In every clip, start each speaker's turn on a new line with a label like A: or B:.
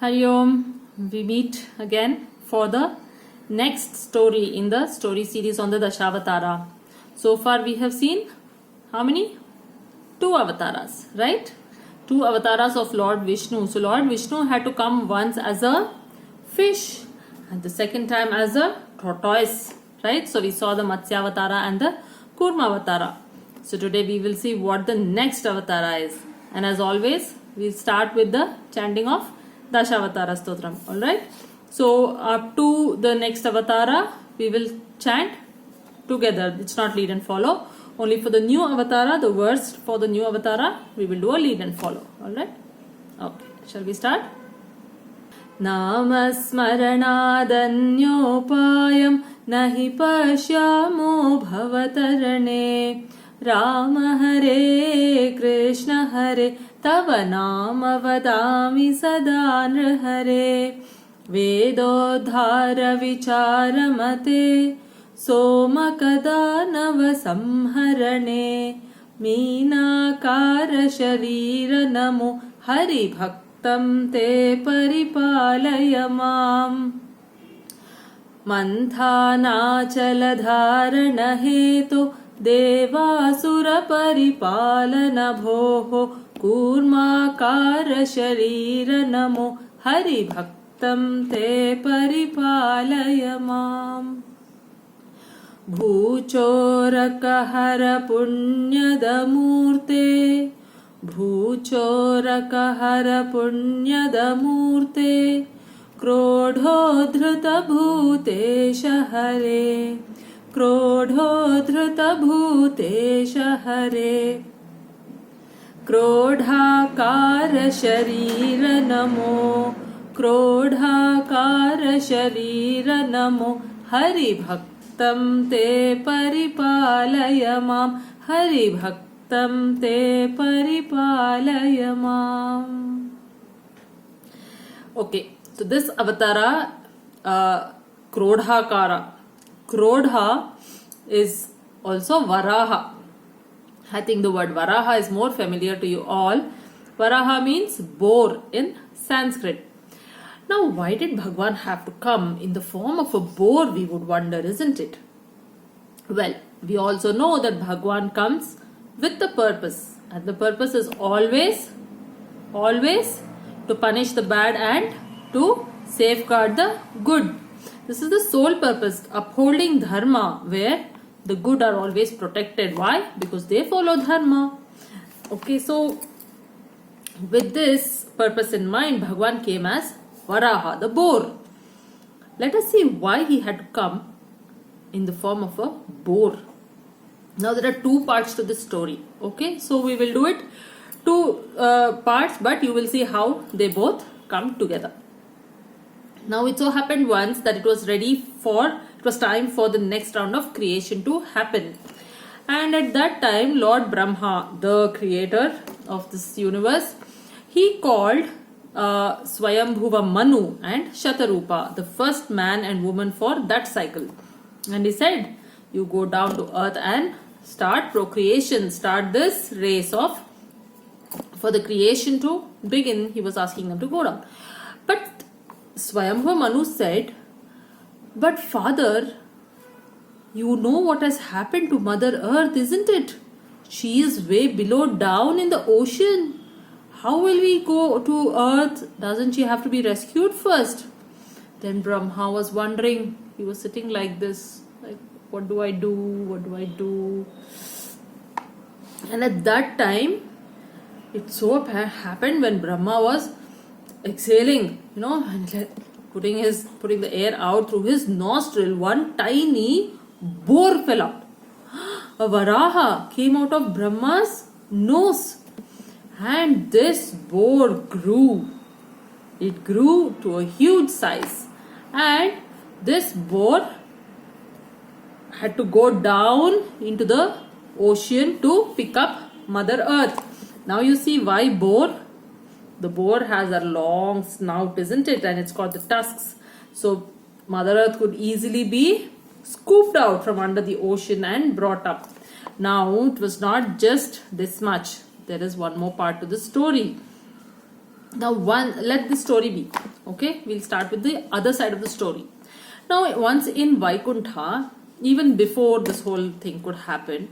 A: Hari Om, we meet again for the next story in the story series on the Dashavatara. So far we have seen how many? 2 avatars, right? 2 avatars of Lord Vishnu. So Lord Vishnu had to come once as a fish and the second time as a tortoise, right? So we saw the Matsya Avatara and the Kurma Avatara. So today we will see what the next avatara is. And as always, we'll start with the chanting of Dashavatara Stotram. Alright. So up to the next avatara, we will chant together. It's not lead and follow. Only for the new avatara, the verse for the new avatara, we will do a lead and follow. Alright. Okay. Shall we start? नामस्मरणादन्योपायं नहि पश्यामो भवतरणे राम हरे कृष्ण हरे तव नाम वदामि सदा नृहरे वेदोद्धार विचारमते सोमकदानव संहरणे मीनाकार शरीर नमो हरिभक्तं ते परिपालय माम् मन्थानाचलधारण हेतु देवासुरपरिपालन भोः कूर्माकार शरीर नमो हरिभक्तं ते परिपालय माम् भूचोरकहर पुण्यदमूर्ते भूचोरकहर पुण्यदमूर्ते क्रोधोद्धृतभूतेश हरे क्रोधोद्धृतभूतेश हरे क्रोधाकार शरीर नमो क्रोधाकार शरीर नमो हरिभक्तं ते परिपालय माम् हरिभक्तं ते परिपालय माम्. Okay, so this avatara, Krodhakara. Krodha is also Varaha. I think the word Varaha is more familiar to you all. Varaha means boar in Sanskrit. Now, why did Bhagwan have to come in the form of a boar, we would wonder, isn't it? Well, we also know that Bhagwan comes with the purpose. And the purpose is always to punish the bad and to safeguard the good. This is the sole purpose, upholding dharma, where the good are always protected. Why? Because they follow dharma. Okay, so with this purpose in mind, Bhagwan came as Varaha, the boar. Let us see why he had to come in the form of a boar. Now there are 2 parts to this story. Okay, so we will do it 2 parts, but you will see how they both come together. Now it so happened once that it was time for the next round of creation to happen. And at that time, Lord Brahma, the creator of this universe, he called Swayambhuva Manu and Shatarupa, the first man and woman for that cycle. And he said, you go down to earth and start procreation, start this race for the creation to begin. He was asking them to go down. But Swayambhuva Manu said, but father, you know what has happened to Mother Earth, isn't it? She is way below down in the ocean. How will we go to earth? Doesn't she have to be rescued first? Then Brahma was wondering. He was sitting like this, like, what do I do? What do I do? And at that time, it so happened when Brahma was exhaling, and putting the air out through his nostril, one tiny boar fell out. A Varaha came out of Brahma's nose. And this boar grew. It grew to a huge size. And this boar had to go down into the ocean to pick up Mother Earth. Now you see why boar? The boar has a long snout, isn't it? And it's got the tusks. So Mother Earth could easily be scooped out from under the ocean and brought up. Now it was not just this much. There is one more part to the story. Now let the story be. Okay, we'll start with the other side of the story. Now, once in Vaikuntha, even before this whole thing could happen,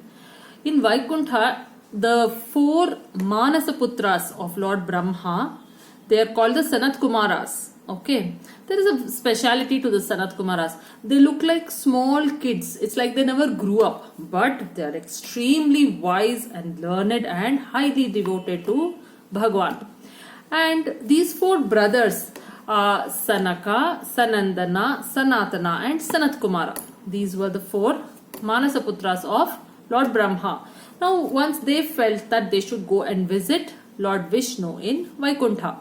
A: in Vaikuntha, the four Manasaputras of Lord Brahma, they are called the Sanat Kumaras. Okay, there is a speciality to the Sanat Kumaras. They look like small kids. It's like they never grew up, but they are extremely wise and learned and highly devoted to Bhagwan. And these four brothers are Sanaka, Sanandana, Sanatana, and Sanat Kumara. These were the four Manasaputras of Lord Brahma. Now, once they felt that they should go and visit Lord Vishnu in Vaikuntha.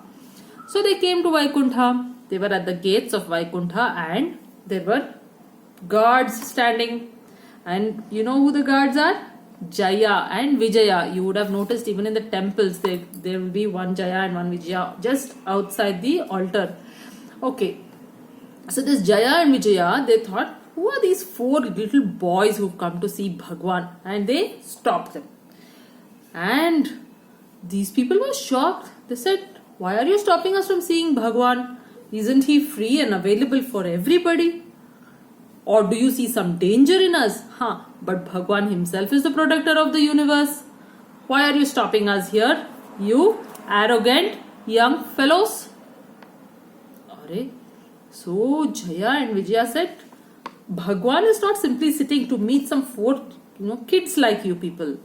A: So they came to Vaikuntha. They were at the gates of Vaikuntha and there were guards standing. And you know who the guards are? Jaya and Vijaya. You would have noticed even in the temples there will be one Jaya and one Vijaya just outside the altar. Okay. So this Jaya and Vijaya, they thought, who are these four little boys who've come to see Bhagwan? And they stopped them. And these people were shocked. They said, why are you stopping us from seeing Bhagwan? Isn't he free and available for everybody? Or do you see some danger in us? But Bhagwan himself is the protector of the universe. Why are you stopping us here? You arrogant young fellows. So Jaya and Vijaya said, Bhagwan is not simply sitting to meet some four kids like you people.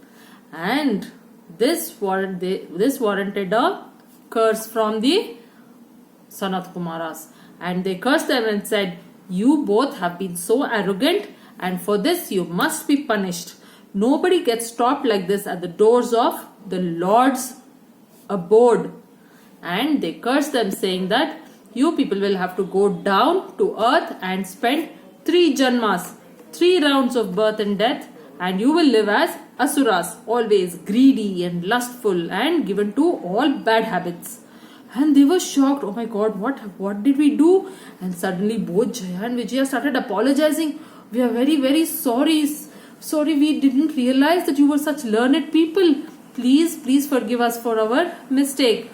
A: And this warranted a curse from the Sanat Kumaras. And they cursed them and said, you both have been so arrogant and for this you must be punished. Nobody gets stopped like this at the doors of the Lord's abode. And they cursed them saying that you people will have to go down to earth and spend 3 janmas, 3 rounds of birth and death, and you will live as asuras, always greedy and lustful and given to all bad habits. And they were shocked. Oh my God, what did we do? And suddenly both Jaya and Vijaya started apologizing. We are very, very sorry. Sorry, we didn't realize that you were such learned people. Please forgive us for our mistake.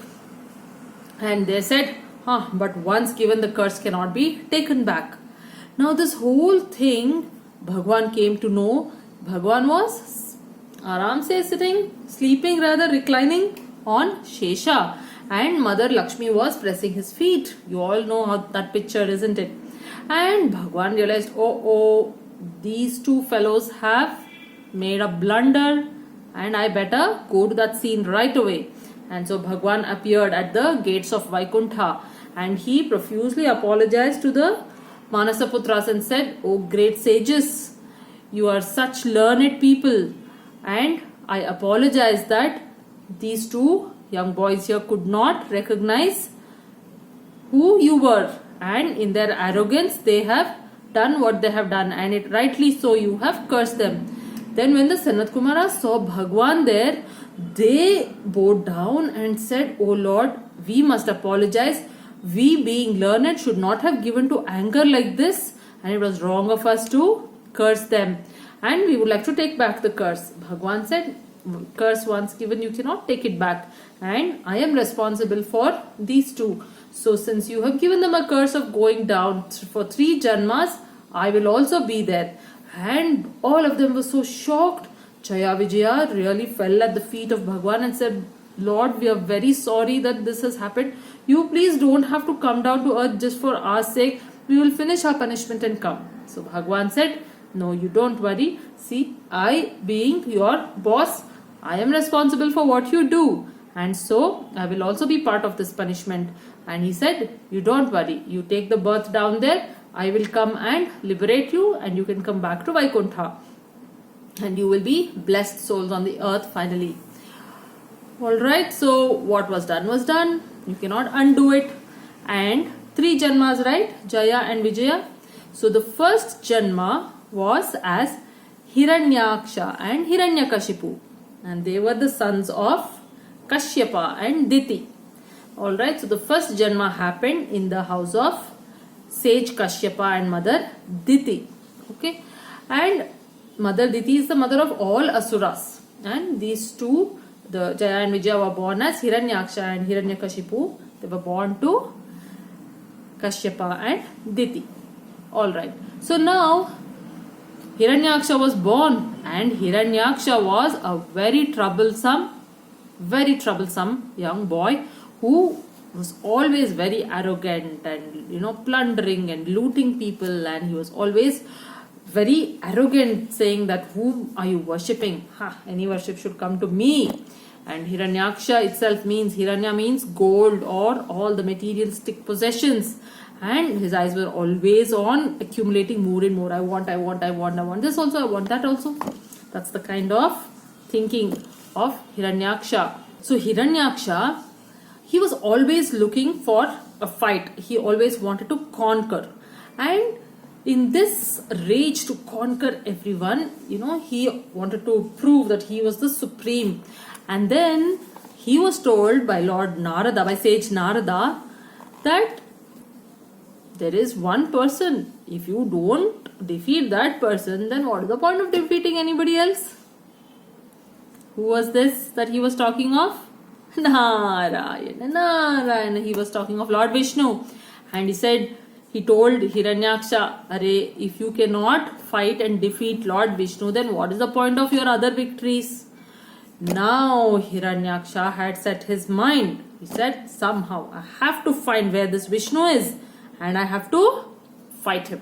A: And they said, but once given, the curse cannot be taken back. Now this whole thing, Bhagwan came to know. Bhagwan was aram se sitting, sleeping rather, reclining on Shesha. And Mother Lakshmi was pressing his feet. You all know how that picture, isn't it? And Bhagwan realized, these two fellows have made a blunder and I better go to that scene right away. And so Bhagwan appeared at the gates of Vaikuntha and he profusely apologized to the Manasaputras and said, oh great sages, you are such learned people and I apologize that these two young boys here could not recognize who you were, and in their arrogance they have done what they have done, and it rightly so you have cursed them. Then when the Sanat Kumaras saw Bhagwan there, they bowed down and said, oh Lord, we must apologize. We being learned should not have given to anger like this, and it was wrong of us to curse them, and we would like to take back the curse. Bhagwan said, curse once given, you cannot take it back, and I am responsible for these two. So since you have given them a curse of going down for 3 janmas, I will also be there. And all of them were so shocked. Jaya Vijaya really fell at the feet of Bhagwan and said, Lord, we are very sorry that this has happened. You please don't have to come down to earth just for our sake. We will finish our punishment and come. So Bhagwan said, no, you don't worry. See, I being your boss, I am responsible for what you do. And so I will also be part of this punishment. And he said, you don't worry. You take the birth down there. I will come and liberate you and you can come back to Vaikuntha. And you will be blessed souls on the earth finally. Alright, so what was done was done. You cannot undo it. And 3 janmas, right? Jaya and Vijaya. So the first janma was as Hiranyaksha and Hiranyakashipu. And they were the sons of Kashyapa and Diti. Alright, so the first janma happened in the house of sage Kashyapa and mother Diti. Okay, and mother Diti is the mother of all asuras. And these two, the Jaya and Vijaya, were born as Hiranyaksha and Hiranyakashipu. They were born to Kashyapa and Diti. Alright. So now Hiranyaksha was born, and Hiranyaksha was a very troublesome young boy who was always very arrogant and plundering and looting people, and he was always very arrogant, saying that whom are you worshipping? Any worship should come to me. And Hiranyaksha itself means, Hiranya means gold or all the materialistic possessions, and his eyes were always on accumulating more and more. I want this also, I want that also. That's the kind of thinking of Hiranyaksha. So Hiranyaksha, he was always looking for a fight. He always wanted to conquer, and in this rage to conquer everyone, he wanted to prove that he was the supreme. And then he was told by Lord Narada, by sage Narada, that there is one person. If you don't defeat that person, then what is the point of defeating anybody else? Who was this that he was talking of? Narayana. He was talking of Lord Vishnu. And he told Hiranyaksha, if you cannot fight and defeat Lord Vishnu, then what is the point of your other victories? Now Hiranyaksha had set his mind. He said, somehow I have to find where this Vishnu is, and I have to fight him.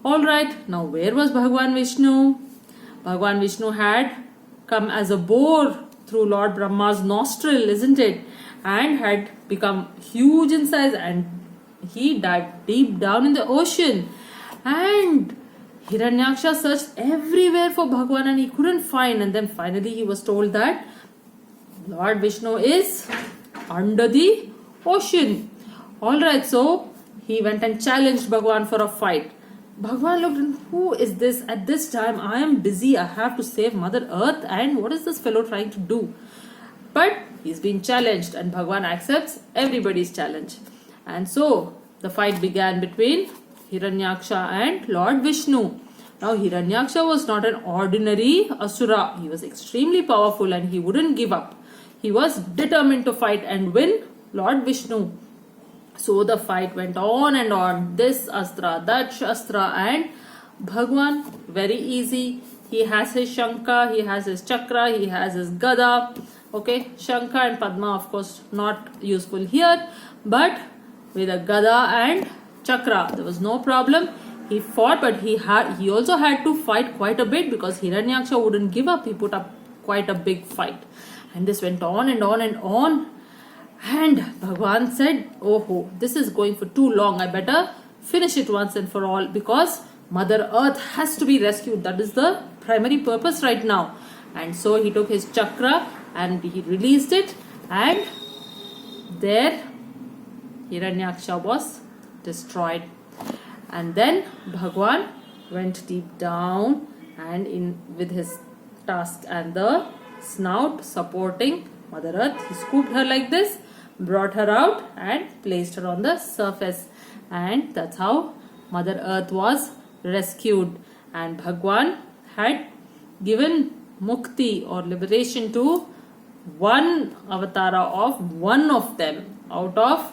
A: Alright, now where was Bhagwan Vishnu? Bhagwan Vishnu had come as a boar through Lord Brahma's nostril, isn't it? And had become huge in size, and he dived deep down in the ocean. And Hiranyaksha searched everywhere for Bhagwan and he couldn't find. And then finally he was told that Lord Vishnu is under the ocean. Alright, so he went and challenged Bhagwan for a fight. Bhagwan looked, and who is this at this time? I am busy. I have to save Mother Earth, and what is this fellow trying to do? But he's been challenged, and Bhagwan accepts everybody's challenge. And so the fight began between Hiranyaksha and Lord Vishnu. Now Hiranyaksha was not an ordinary asura. He was extremely powerful and he wouldn't give up. He was determined to fight and win Lord Vishnu. So the fight went on and on. This astra, that shastra, and Bhagwan, very easy. He has his Shankha, he has his Chakra, he has his Gada. Okay, Shankha and Padma, of course, not useful here. But with a Gada and Chakra, there was no problem. He fought, but he also had to fight quite a bit, because Hiranyaksha wouldn't give up. He put up quite a big fight. And this went on and on and on. And Bhagwan said, oh, this is going for too long. I better finish it once and for all, because Mother Earth has to be rescued. That is the primary purpose right now. And so he took his chakra and he released it, and there Hiranyaksha was destroyed. And then Bhagwan went deep down, and with his tusk and the snout supporting Mother Earth, he scooped her like this, brought her out and placed her on the surface. And that's how Mother Earth was rescued. And Bhagwan had given mukti or liberation to one avatara of one of them out of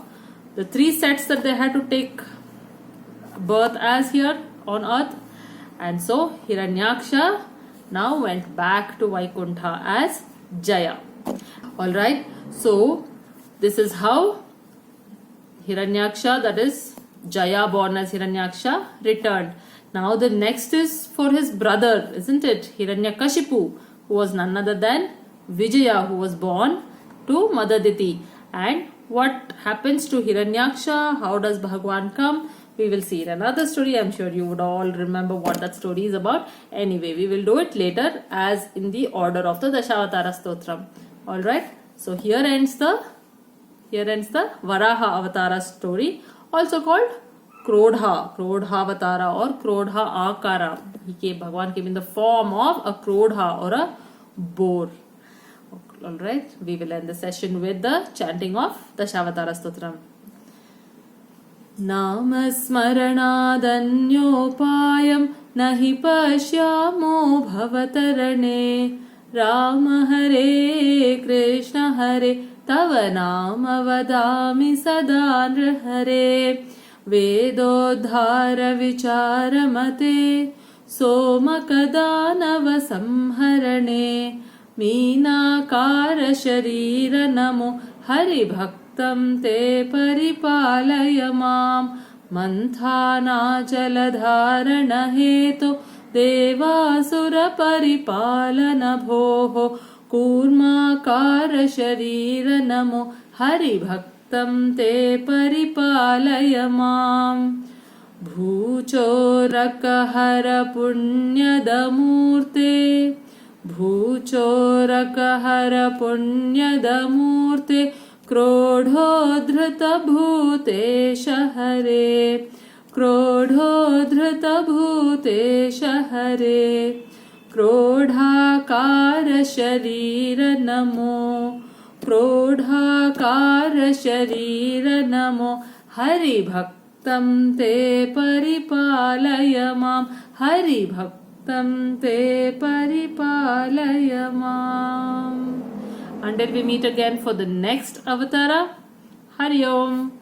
A: the 3 sets that they had to take birth as here on earth. And so Hiranyaksha now went back to Vaikuntha as Jaya. Alright, so this is how Hiranyaksha, that is Jaya born as Hiranyaksha, returned. Now the next is for his brother, isn't it? Hiranyakashipu, who was none other than Vijaya, who was born to Mother Diti. And what happens to Hiranyaksha? How does Bhagwan come? We will see in another story. I'm sure you would all remember what that story is about. Anyway, we will do it later as in the order of the Dashavatara Stotram. Alright, so here ends the Varaha Avatara story, also called Krodha Avatara or Krodha Akara. Bhagwan came in the form of a Krodha or a boar. Alright, we will end the session with the chanting of Dashavatara Stotram. नामस्मरणादन्योपायं नहि पश्यामो भवतरणे राम हरे तव नाम वदामि सदा नृहरे वेदोद्धार विचारमते सोमकदानव संहरणे मीनाकार शरीर नमो हरिभक्तं ते परिपालय माम् मन्थानाचलधारण हेतु देवासुर परिपालन भोः कूर्माकार शरीर नमो हरिभक्तं ते परिपालय माम् भूचोरकहर पुण्यदमूर्ते भूचोरकहर पुण्यदमूर्ते क्रोढोद्धृतभूतेश हरे क्रोढोद्धृतभूतेश हरे क्रोढाकार शरीर नमो क्रोढाकार शरीर नमो हरिभक्तं ते परिपालय माम् हरिभक्तं ते परिपालय माम्. Until we meet again for the next avatara, Hari Om.